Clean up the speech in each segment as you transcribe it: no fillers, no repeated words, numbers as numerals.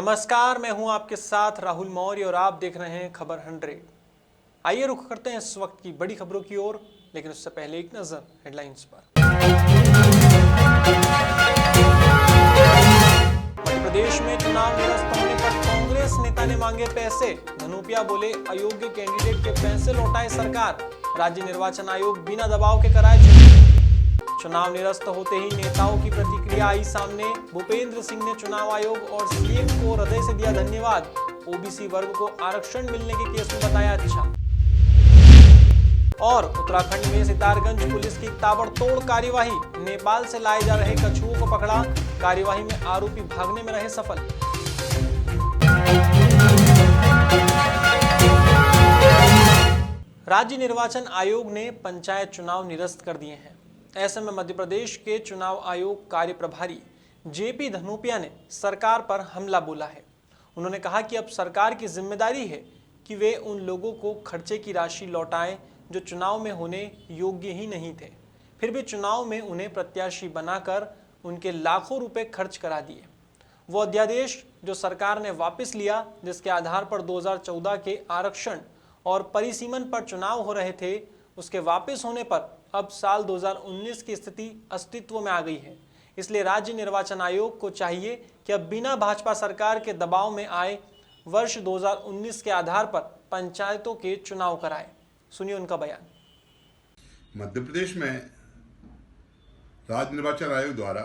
नमस्कार, मैं हूं आपके साथ राहुल मौर्य और आप देख रहे हैं खबर 100। आइए रुख करते हैं इस वक्त की बड़ी खबरों की ओर, लेकिन उससे पहले एक नजर हेडलाइंस पर। मध्य प्रदेश में चुनाव निरस्त होने पर कांग्रेस नेता ने मांगे पैसे। धनोपिया बोले, अयोग्य कैंडिडेट के पैसे लौटाए सरकार। राज्य निर्वाचन आयोग बिना दबाव के कराए चुनाव निरस्त होते ही नेताओं की प्रतिक्रिया आई सामने। भूपेंद्र सिंह ने चुनाव आयोग और सीएम को हृदय से दिया धन्यवाद। ओबीसी वर्ग को आरक्षण मिलने के केस में बताया अच्छा। और उत्तराखंड में सितारगंज पुलिस की ताबड़तोड़ कार्यवाही। नेपाल से लाए जा रहे कछुओं को पकड़ा। कार्यवाही में आरोपी भागने में रहे सफल। राज्य निर्वाचन आयोग ने पंचायत चुनाव निरस्त कर दिए हैं। ऐसे में मध्य प्रदेश के चुनाव आयोग कार्य प्रभारी जेपी धनोपिया ने सरकार पर हमला बोला है। उन्होंने कहा कि अब सरकार की जिम्मेदारी है कि वे उन लोगों को खर्चे की राशि लौटाएं जो चुनाव में होने योग्य ही नहीं थे, फिर भी चुनाव में उन्हें प्रत्याशी बनाकर उनके लाखों रुपए खर्च करा दिए। वो अध्यादेश जो सरकार ने वापस लिया, जिसके आधार पर 2014 के आरक्षण और परिसीमन पर चुनाव हो रहे थे, उसके वापस होने पर अब साल 2019 की स्थिति अस्तित्व में आ गई है। इसलिए राज्य निर्वाचन आयोग को चाहिए कि अब बिना भाजपा सरकार के दबाव में आए वर्ष 2019 के आधार पर पंचायतों के चुनाव कराए। सुनिए उनका बयान। मध्य प्रदेश में राज्य निर्वाचन आयोग द्वारा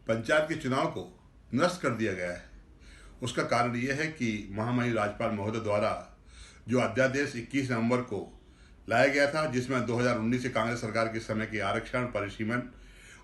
पंचायत के चुनाव को निरस्त कर दिया गया है। उसका कारण यह है कि महामहिम राज्यपाल महोदय द्वारा जो अध्यादेश 21 नवंबर को लाया गया था, जिसमें 2019 से कांग्रेस सरकार के समय के आरक्षण, परिसीमन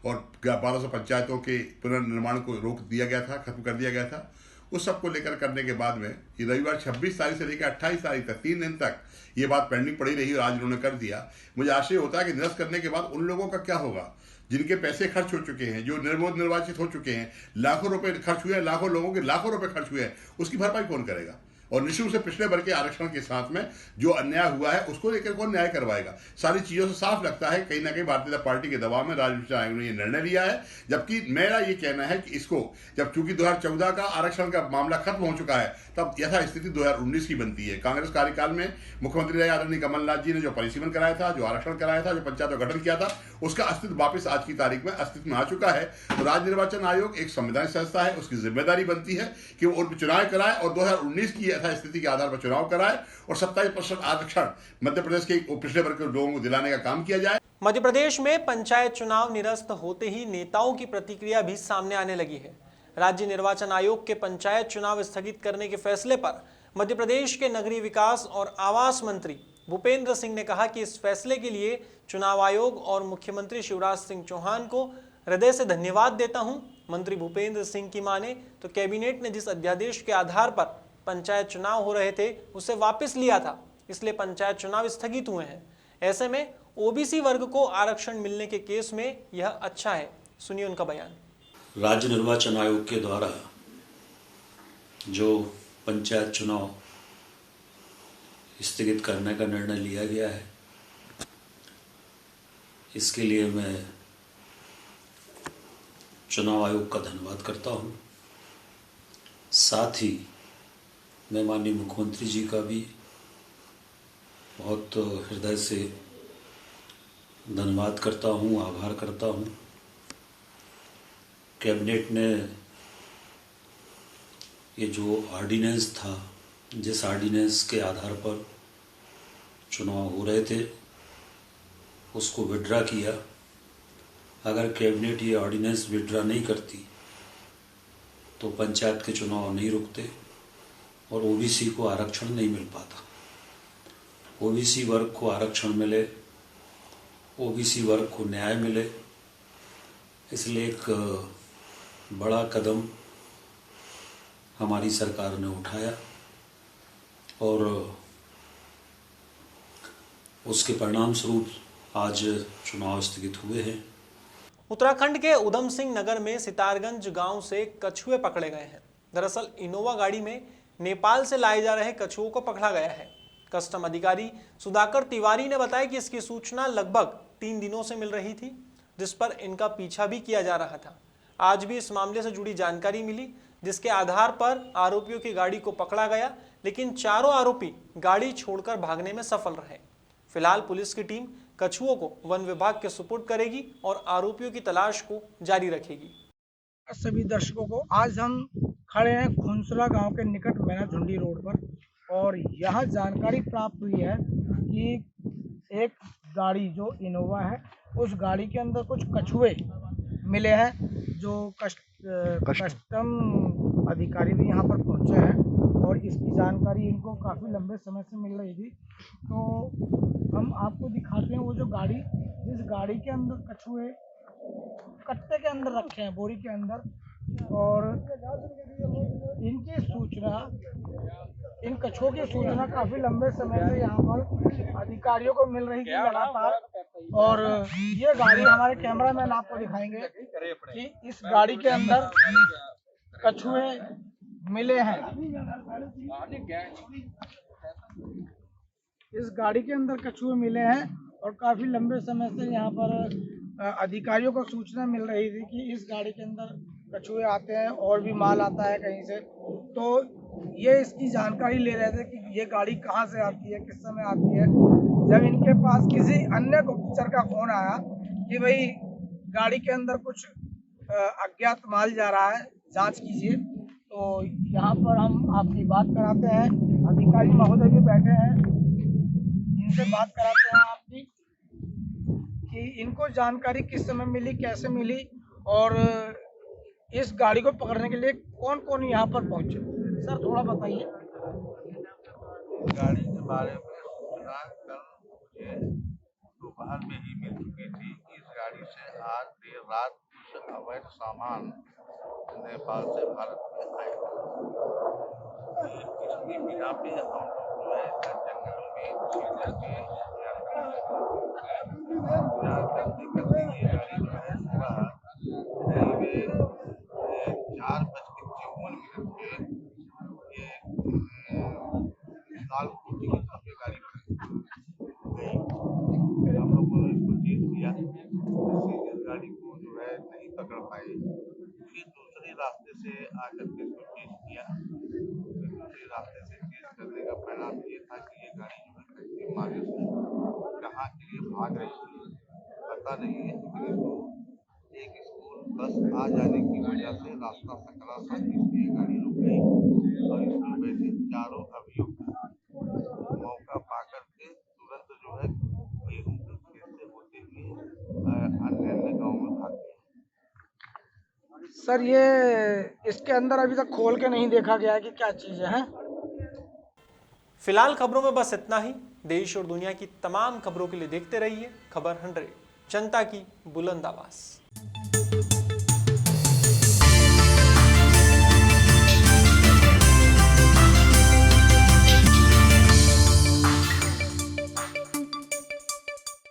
और 1200 पंचायतों के पुनर्निर्माण को रोक दिया गया था, खत्म कर दिया गया था। उस सब को लेकर करने के बाद में ये रविवार 26 तारीख से लेकर 28 तारीख तक 3 दिन तक ये बात पेंडिंग पड़ी रही और आज उन्होंने कर दिया। मुझे आशय होता है कि निरस्त करने के बाद उन लोगों का क्या होगा जिनके पैसे खर्च हो चुके हैं, जो निर्वाचित हो चुके हैं, लाखों रुपए खर्च हुए हैं, लाखों लोगों के लाखों रुपए खर्च हुए हैं, उसकी भरपाई कौन करेगा? और निश्चित से पिछले वर्ग के आरक्षण के साथ में जो अन्याय हुआ है उसको लेकर कौन न्याय करवाएगा? सारी चीजों से साफ लगता है कहीं ना कहीं भारतीय जनता पार्टी के दबाव में राज्य निर्वाचन आयोग ने ये निर्णय लिया है। जबकि मेरा ये कहना है कि इसको जब चूंकि 2014 का आरक्षण का मामला खत्म हो चुका है, तब यथा स्थिति 2019 की बनती है। कांग्रेस कार्यकाल में मुख्यमंत्री रहे आदरणीय कमलनाथ जी ने जो परिसीमन कराया था, जो आरक्षण कराया था, जो पंचायत का गठन किया था, उसका अस्तित्व वापस आज की तारीख में अस्तित्व में आ चुका है। तो राज्य निर्वाचन आयोग एक संवैधानिक संस्था है, उसकी जिम्मेदारी बनती है कि वो उन चुनाव कराए और 2019 की यथा स्थिति के आधार पर चुनाव कराए और 27% आरक्षण मध्य प्रदेश के पिछड़े वर्ग के लोगों को दिलाने का काम किया जाए। मध्य प्रदेश में पंचायत चुनाव निरस्त होते ही नेताओं की प्रतिक्रिया भी सामने आने लगी है। राज्य निर्वाचन आयोग के पंचायत चुनाव स्थगित करने के फैसले पर मध्य प्रदेश के नगरीय विकास और आवास मंत्री भूपेंद्र सिंह ने कहा कि इस फैसले के लिए चुनाव आयोग और मुख्यमंत्री शिवराज सिंह चौहान को हृदय से धन्यवाद देता हूं। मंत्री भूपेंद्र सिंह की माने तो कैबिनेट ने जिस अध्यादेश के आधार पर पंचायत चुनाव हो रहे थे उसे वापस लिया था, इसलिए पंचायत चुनाव स्थगित हुए हैं। ऐसे में ओबीसी वर्ग को आरक्षण मिलने के केस में यह अच्छा है। सुनिए उनका बयान। राज्य निर्वाचन आयोग के द्वारा जो पंचायत चुनाव स्थगित करने का निर्णय लिया गया है, इसके लिए मैं चुनाव आयोग का धन्यवाद करता हूं। साथ ही मैं माननीय मुख्यमंत्री जी का भी बहुत हृदय से धन्यवाद करता हूं, आभार करता हूं। कैबिनेट ने ये जो ऑर्डिनेंस था, जिस ऑर्डिनेंस के आधार पर चुनाव हो रहे थे, उसको विड्रा किया। अगर कैबिनेट ये ऑर्डिनेंस विड्रा नहीं करती तो पंचायत के चुनाव नहीं रुकते और ओबीसी को आरक्षण नहीं मिल पाता। ओबीसी वर्ग को आरक्षण मिले, ओबीसी वर्ग को न्याय मिले, इसलिए एक बड़ा कदम हमारी सरकार ने उठाया और उसके परिणाम स्वरूप आज चुनाव स्थगित हुए हैं। उत्तराखंड के उधम सिंह नगर में सितारगंज गांव से कछुए पकड़े गए हैं। दरअसल इनोवा गाड़ी में नेपाल से लाए जा रहे कछुओं को पकड़ा गया है। कस्टम अधिकारी सुधाकर तिवारी ने बताया कि इसकी सूचना लगभग 3 दिनों से मिल रही थी, जिस पर इनका पीछा भी किया जा रहा था। आज भी इस मामले से जुड़ी जानकारी मिली जिसके आधार पर आरोपियों की गाड़ी को पकड़ा गया, लेकिन चारों आरोपी गाड़ी छोड़कर भागने में सफल रहे। फिलहाल पुलिस की टीम कछुओं को वन विभाग के सुपुर्द करेगी और आरोपियों की तलाश को जारी रखेगी। सभी दर्शकों को, आज हम खड़े हैं खुनसुला गांव के निकट मैनाझुंडी रोड पर और यहाँ जानकारी प्राप्त हुई है कि एक गाड़ी जो इनोवा है, उस गाड़ी के अंदर कुछ कछुए मिले हैं, जो कस्टम अधिकारी भी यहाँ पर पहुँचे हैं और इसकी जानकारी इनको काफ़ी लंबे समय से मिल रही थी। तो हम आपको दिखाते हैं वो जो गाड़ी, जिस गाड़ी के अंदर कछुए कट्टे के अंदर रखे हैं, बोरी के अंदर, और इनकी सूचना, इन कछुओं की सूचना काफ़ी लंबे समय से यहाँ पर अधिकारियों को मिल रही थी लगातार। और ये गाड़ी हमारे कैमरामैन आपको दिखाएंगे कि इस गाड़ी के अंदर कछुए मिले हैं। इस गाड़ी के अंदर कछुए मिले हैं और काफ़ी लंबे समय से यहाँ पर अधिकारियों को सूचना मिल रही थी कि इस गाड़ी के अंदर कछुए आते हैं और भी माल आता है कहीं से। तो ये इसकी जानकारी ले रहे थे कि ये गाड़ी कहाँ से आती है, किस समय आती है। जब इनके पास किसी अन्य गुप्तचर का फोन आया कि भाई गाड़ी के अंदर कुछ अज्ञात माल जा रहा है, जांच कीजिए, तो यहाँ पर हम आपकी बात कराते हैं। अधिकारी महोदय भी बैठे हैं, इनसे बात कराते हैं आपकी कि इनको जानकारी किस समय मिली, कैसे मिली और इस गाड़ी को पकड़ने के लिए कौन कौन यहाँ पर पहुँचे। सर थोड़ा बताइए। गाड़ी के बारे में सूचना कल मुझे दोपहर में ही मिल चुकी थी। इस गाड़ी से आज देर रात कुछ अवैध सामान नेपाल से भारत में आए। इसकी बिना पे हम लोग जो है जंगलों में करते ये गाड़ी जो है सुबह करीब 4:54 पे ये लाल कोठी की तरफ ये गाड़ी गई। हम लोगों ने इसको चेक किया, इस गाड़ी को जो है नहीं पकड़ पाए। फिर दूसरे रास्ते से आकर के इसको चेक किया। दूसरे रास्ते से चेक करने का परिणाम ये था कि ये गाड़ी जो है कच्चे मार्ग से कहाँ के लिए भाग रही थी पता नहीं है, लेकिन इसको एक स्कूल बस आ जाने की वजह से रास्ता सकरा सा इसलिए गाड़ी रुक गई और इसमें बैठे चारों अभियुक्त मौका पाकर के तुरंत जो है वही खेत से होते हुए अन्य गाँव में भाग गए। सर ये इसके अंदर अभी तक खोल के नहीं देखा गया है कि क्या चीज़ है। फिलहाल खबरों में बस इतना ही। देश और दुनिया की तमाम खबरों के लिए देखते रहिए खबर 100, जनता की बुलंद आवाज।